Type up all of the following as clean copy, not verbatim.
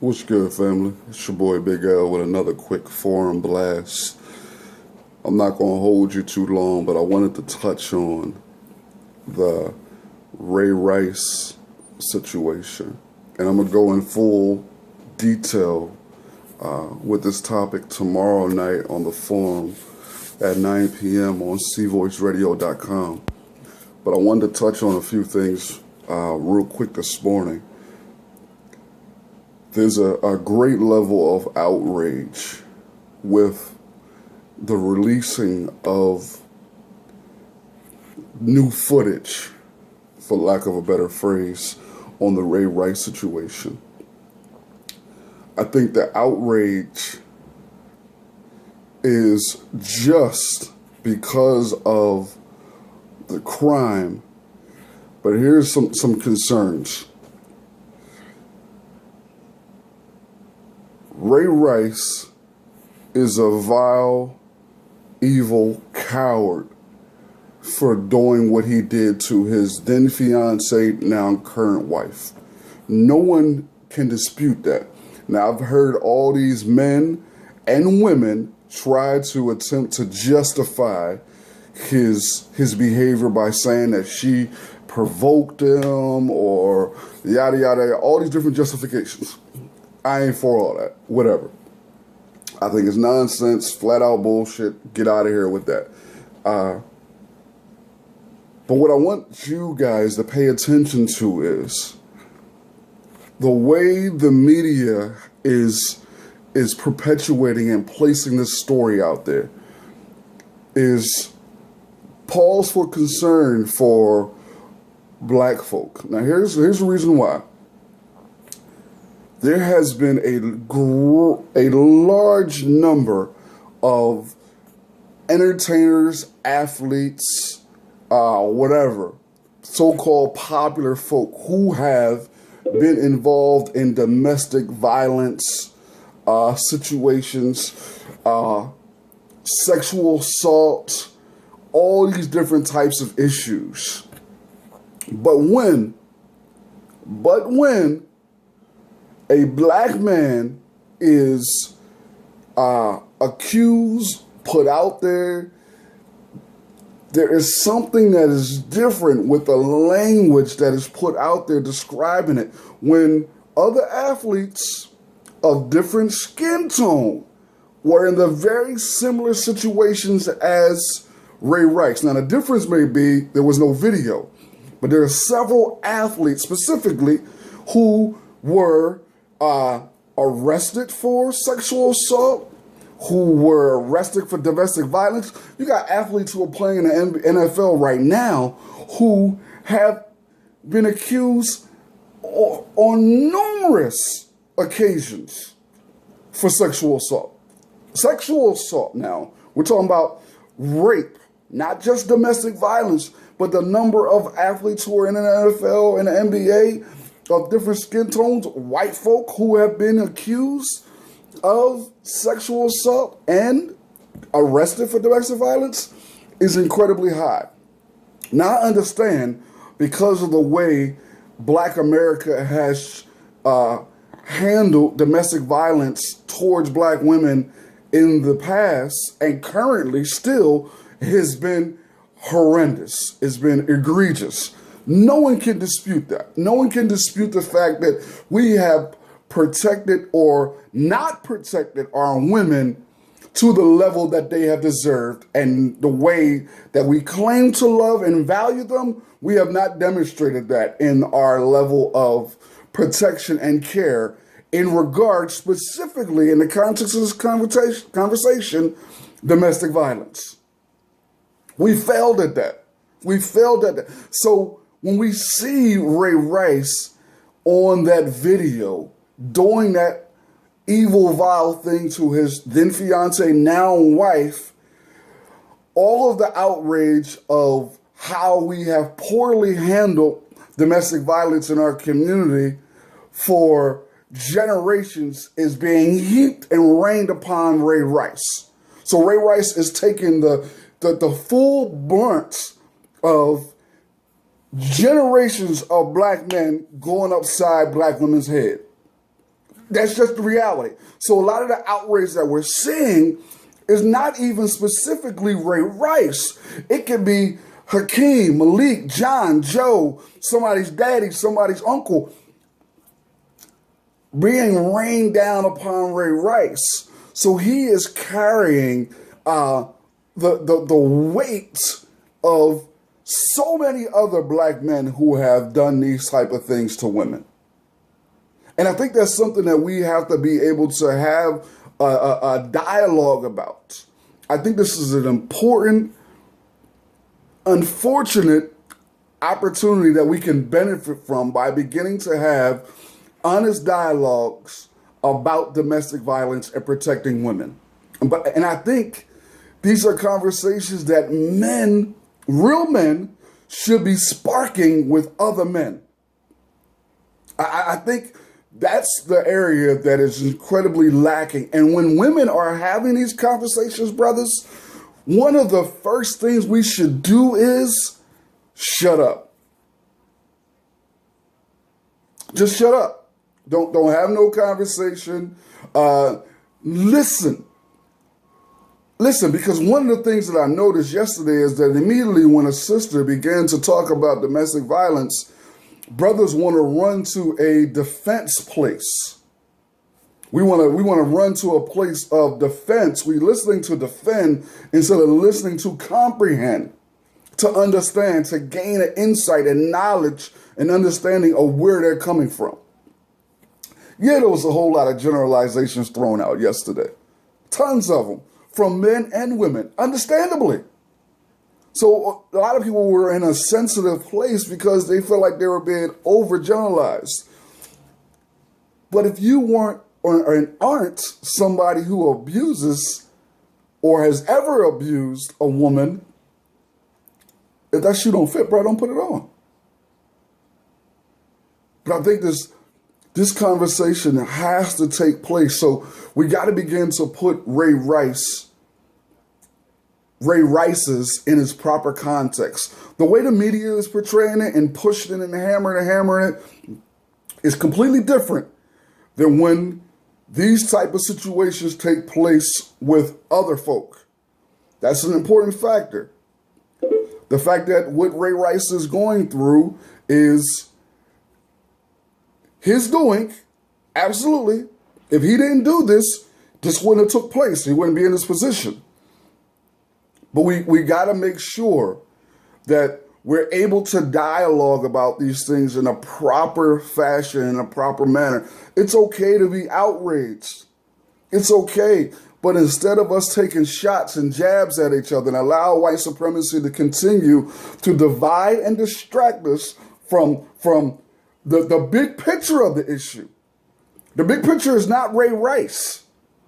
What's good, family? It's your boy Big L with another quick forum blast. I'm not going to hold you too long, but I wanted to touch on the Ray Rice situation. And I'm going to go in full detail with this topic tomorrow night on the forum at 9 p.m. on cvoiceradio.com. But I wanted to touch on a few things real quick this morning. There's a great level of outrage with the releasing of new footage, for lack of a better phrase, on the Ray Rice situation. I think the outrage is just because of the crime, but here's some concerns. Ray Rice is a vile, evil coward for doing what he did to his then fiancee, now current wife. No one can dispute that. Now, I've heard all these men and women try to attempt to justify his behavior by saying that she provoked him or yada yada, all these different justifications. I ain't for all that. Whatever. I think it's nonsense, flat out bullshit. Get out of here with that. But what I want you guys to pay attention to is the way the media is perpetuating and placing this story out there is pause for concern for black folk. Now here's the reason why. There has been a large number of entertainers, athletes, whatever, so-called popular folk who have been involved in domestic violence situations, sexual assault, all these different types of issues. But when a black man is accused, put out there, there is something that is different with the language that is put out there describing it. When other athletes of different skin tone were in the very similar situations as Ray Rice. Now, the difference may be there was no video, but there are several athletes specifically who were arrested for sexual assault, who were arrested for domestic violence. You got athletes who are playing in the NFL right now who have been accused on numerous occasions for sexual assault. Sexual assault now, we're talking about rape, not just domestic violence, but the number of athletes who are in the NFL and the NBA of different skin tones, white folk who have been accused of sexual assault and arrested for domestic violence is incredibly high. Now, I understand because of the way Black America has handled domestic violence towards black women in the past and currently still has been horrendous. It's been egregious. No one can dispute that. No one can dispute the fact that we have protected or not protected our women to the level that they have deserved, and the way that we claim to love and value them, we have not demonstrated that in our level of protection and care in regard specifically in the context of this conversation, domestic violence. We failed at that. We failed at that. So when we see Ray Rice on that video doing that evil, vile thing to his then fiance, now wife, all of the outrage of how we have poorly handled domestic violence in our community for generations is being heaped and rained upon Ray Rice. So Ray Rice is taking the full brunt of generations of black men going upside black women's head. That's just the reality. So a lot of the outrage that we're seeing is not even specifically Ray Rice. It could be Hakeem, Malik, John, Joe, somebody's daddy, somebody's uncle, being rained down upon Ray Rice. So he is carrying the weight of so many other black men who have done these type of things to women. And I think that's something that we have to be able to have a dialogue about. I think this is an important, unfortunate opportunity that we can benefit from by beginning to have honest dialogues about domestic violence and protecting women. And I think these are conversations that men, real men, should be sparking with other men. I think that's the area that is incredibly lacking. And when women are having these conversations, brothers, one of the first things we should do is shut up. Just shut up. Don't have no conversation. Listen. Listen, because one of the things that I noticed yesterday is that immediately when a sister began to talk about domestic violence, brothers want to run to a defense place. We want to run to a place of defense. We're listening to defend instead of listening to comprehend, to understand, to gain an insight and knowledge and understanding of where they're coming from. Yeah, there was a whole lot of generalizations thrown out yesterday. Tons of them, from men and women, understandably. So a lot of people were in a sensitive place because they felt like they were being overgeneralized. But if you weren't or aren't somebody who abuses or has ever abused a woman, if that shoe don't fit, bro, don't put it on. But I think this conversation has to take place. So we got to begin to put Ray Rice's in its proper context. The way the media is portraying it and pushing it and hammering it is completely different than when these type of situations take place with other folk. That's an important factor. The fact that what Ray Rice is going through is his doing, absolutely. If he didn't do this, this wouldn't have took place. He wouldn't be in this position. But we got to make sure that we're able to dialogue about these things in a proper fashion, in a proper manner. It's okay to be outraged. It's okay. But instead of us taking shots and jabs at each other and allow white supremacy to continue to divide and distract us from the big picture of the issue. The big picture is not Ray Rice.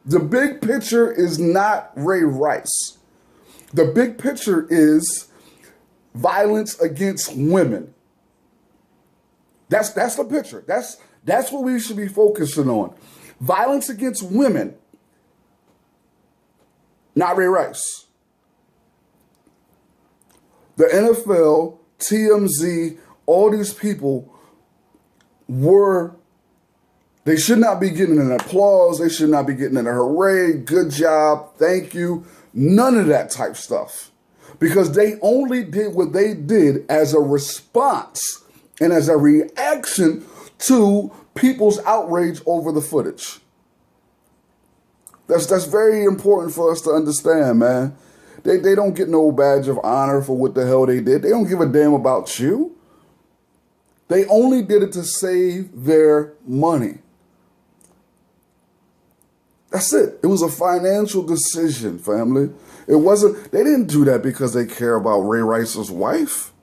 The big picture is not Ray Rice. The big picture is violence against women. That's the picture. That's what we should be focusing on. Violence against women, not Ray Rice. The NFL, TMZ, all these people they should not be getting an applause. They should not be getting an hooray, good job, thank you. None of that type stuff. Because they only did what they did as a response and as a reaction to people's outrage over the footage. That's very important for us to understand, man. They don't get no badge of honor for what the hell they did. They don't give a damn about you. They only did it to save their money. That's it. It was a financial decision, family. They didn't do that because they care about Ray Rice's wife.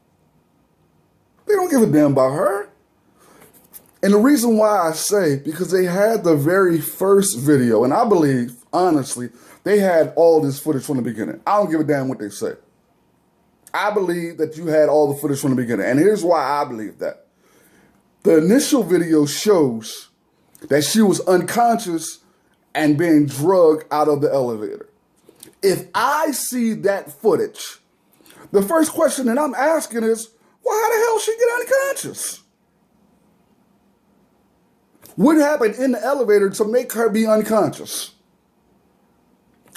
They don't give a damn about her. And the reason why I say, because they had the very first video, and I believe, honestly, they had all this footage from the beginning. I don't give a damn what they say. I believe that you had all the footage from the beginning. And here's why I believe that. The initial video shows that she was unconscious and being drugged out of the elevator. If I see that footage, the first question that I'm asking is, well, how the hell she get unconscious? What happened in the elevator to make her be unconscious?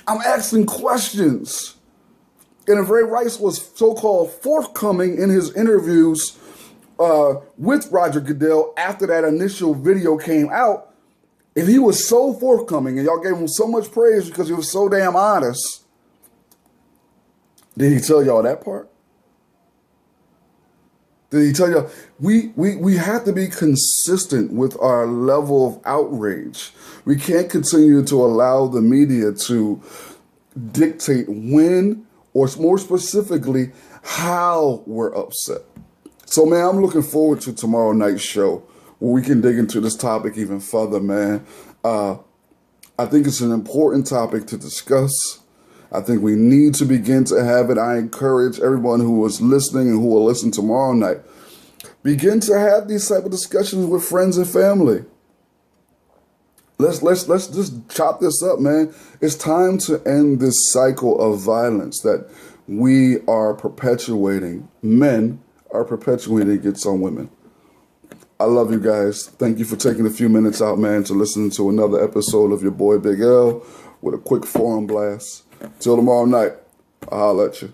I'm asking questions. And if Ray Rice was so-called forthcoming in his interviews with Roger Goodell after that initial video came out, if he was so forthcoming and y'all gave him so much praise because he was so damn honest, did he tell y'all that part? Did he tell y'all? We have to be consistent with our level of outrage. We can't continue to allow the media to dictate when, or more specifically, how we're upset. So, man, I'm looking forward to tomorrow night's show where we can dig into this topic even further, man. I think it's an important topic to discuss. I think we need to begin to have it. I encourage everyone who is listening and who will listen tomorrow night, begin to have these type of discussions with friends and family. Let's just chop this up, man. It's time to end this cycle of violence that we are perpetuating. Men are perpetuating against on women. I love you guys. Thank you for taking a few minutes out, man, to listen to another episode of your boy Big L with a quick forum blast. Till tomorrow night, I'll holler at you.